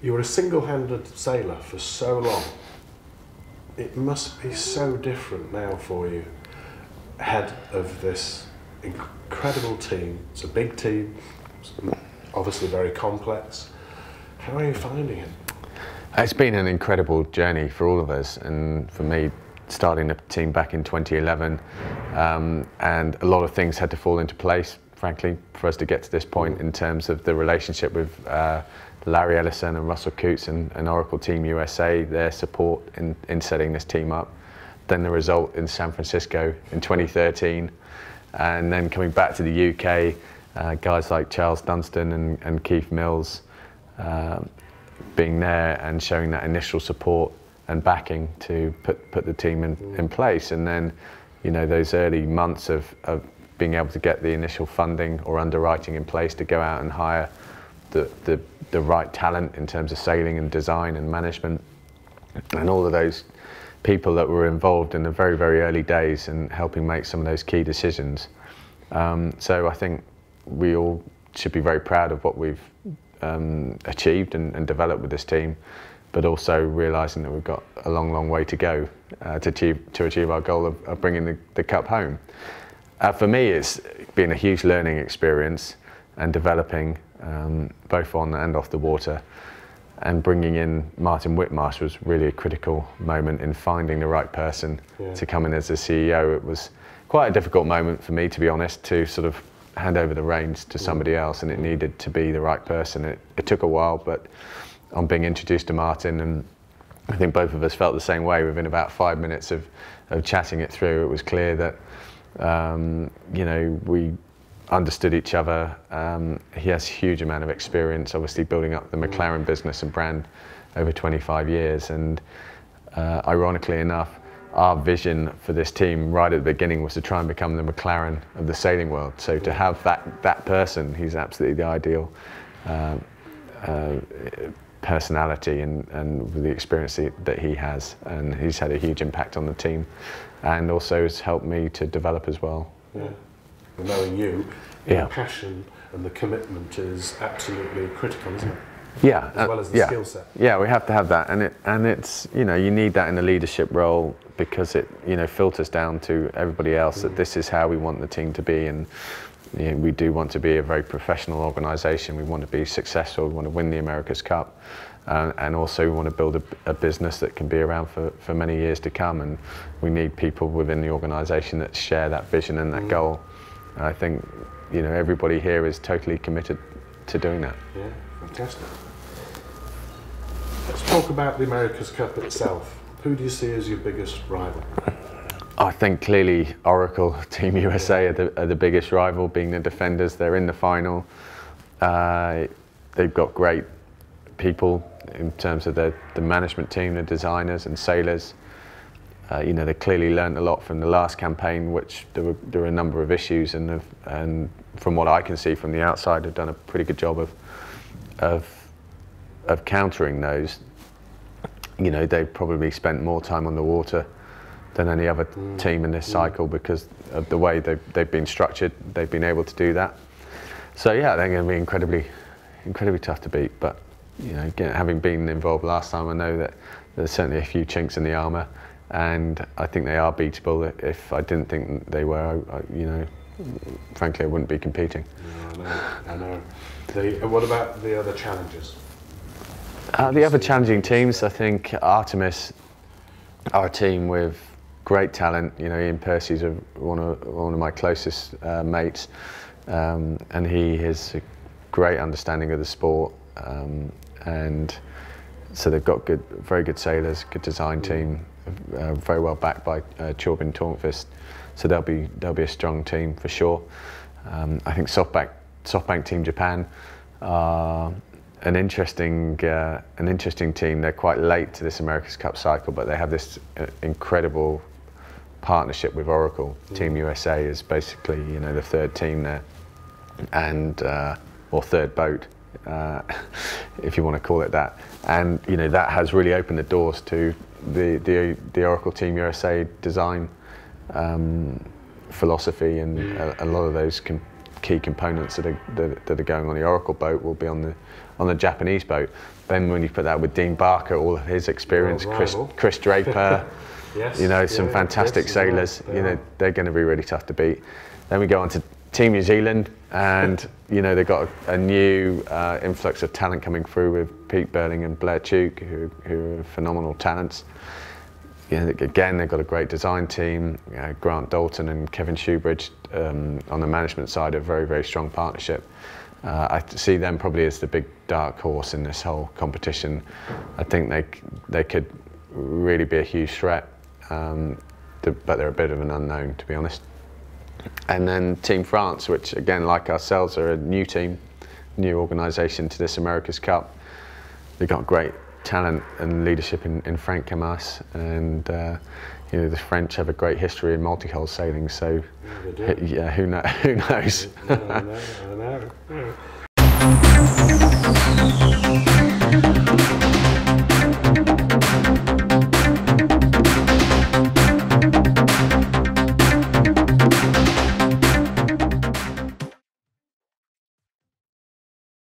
You were a single-handed sailor for so long. It must be so different now for you, head of this incredible team. It's a big team, it's obviously very complex. How are you finding it? It's been an incredible journey for all of us, and for me, starting the team back in 2011, and a lot of things had to fall into place, frankly, for us to get to this point in terms of the relationship with Larry Ellison and Russell Coutts and Oracle Team USA, their support in setting this team up. Then the result in San Francisco in 2013, and then coming back to the UK, guys like Charles Dunstan and Keith Mills being there and showing that initial support and backing to put the team in place. And then, you know, those early months of being able to get the initial funding or underwriting in place to go out and hire the right talent in terms of sailing and design and management, and all of those people that were involved in the very, very early days and helping make some of those key decisions. So I think we all should be very proud of what we've achieved and developed with this team, but also realising that we've got a long, long way to go to achieve our goal of bringing the cup home. For me, it's been a huge learning experience and developing both on and off the water, and bringing in Martin Whitmarsh was really a critical moment in finding the right person to come in as the CEO. It was quite a difficult moment for me, to be honest, to sort of hand over the reins to somebody else, and it needed to be the right person. It took a while, but on being introduced to Martin, and I think both of us felt the same way within about 5 minutes of chatting it through, it was clear that you know, we understood each other. He has a huge amount of experience, obviously building up the McLaren business and brand over 25 years. And ironically enough, our vision for this team right at the beginning was to try and become the McLaren of the sailing world. So to have that person, he's absolutely the ideal personality and with the experience that he has. And he's had a huge impact on the team, and also has helped me to develop as well. Yeah. And knowing you, the passion and the commitment is absolutely critical, isn't it? Yeah, as well as the skill set. Yeah, we have to have that, and it's, you know, you need that in a leadership role, because it, you know, filters down to everybody else that this is how we want the team to be. And you know, we do want to be a very professional organisation. We want to be successful. We want to win the America's Cup, and also we want to build a business that can be around for many years to come. And we need people within the organisation that share that vision and that goal. And I think, you know, everybody here is totally committed to doing that. Yeah, fantastic. Let's talk about the America's Cup itself. Who do you see as your biggest rival? I think clearly Oracle Team USA are the biggest rival, being the defenders. They're in the final. They've got great people in terms of the management team, the designers and sailors. You know, they clearly learned a lot from the last campaign, which there were a number of issues, and from what I can see from the outside, have done a pretty good job of countering those. You know, they've probably spent more time on the water than any other team in this cycle, because of the way they've been structured. They've been able to do that. So yeah, they're going to be incredibly tough to beat. But you know, again, having been involved last time, I know that there's certainly a few chinks in the armour, and I think they are beatable. If I didn't think they were, you know, frankly, I wouldn't be competing. Yeah, I know. What about the other challengers? The other challenging teams, I think Artemis are a team with great talent. You know, Ian Percy's one of my closest mates, and he has a great understanding of the sport, and so they've got very good sailors, good design team, very well backed by Corbin Tornqvist. So they'll be a strong team for sure. I think SoftBank Team Japan are an interesting team. They're quite late to this America's Cup cycle, but they have this incredible partnership with Oracle. Team USA is basically, you know, the third team there, and or third boat if you want to call it that. And you know, that has really opened the doors to the Oracle Team USA design philosophy, and a lot of those key components that are going on the Oracle boat will be on the Japanese boat. Then when you put that with Dean Barker, all of his experience, Chris Draper, yes, you know, some fantastic sailors, you know, they're going to be really tough to beat. Then we go on to Team New Zealand, and you know, they've got a new influx of talent coming through with Pete Burling and Blair Tuke, who are phenomenal talents. You know, again, they've got a great design team. Grant Dalton and Kevin Shoebridge on the management side, a very, very strong partnership. I see them probably as the big dark horse in this whole competition. I think they could really be a huge threat, but they're a bit of an unknown, to be honest. And then Team France, which again, like ourselves, are a new team, new organisation to this America's Cup. They've got great talent and leadership in Frank Camas, and you know, the French have a great history in multi-hull sailing, so yeah, who knows? I know.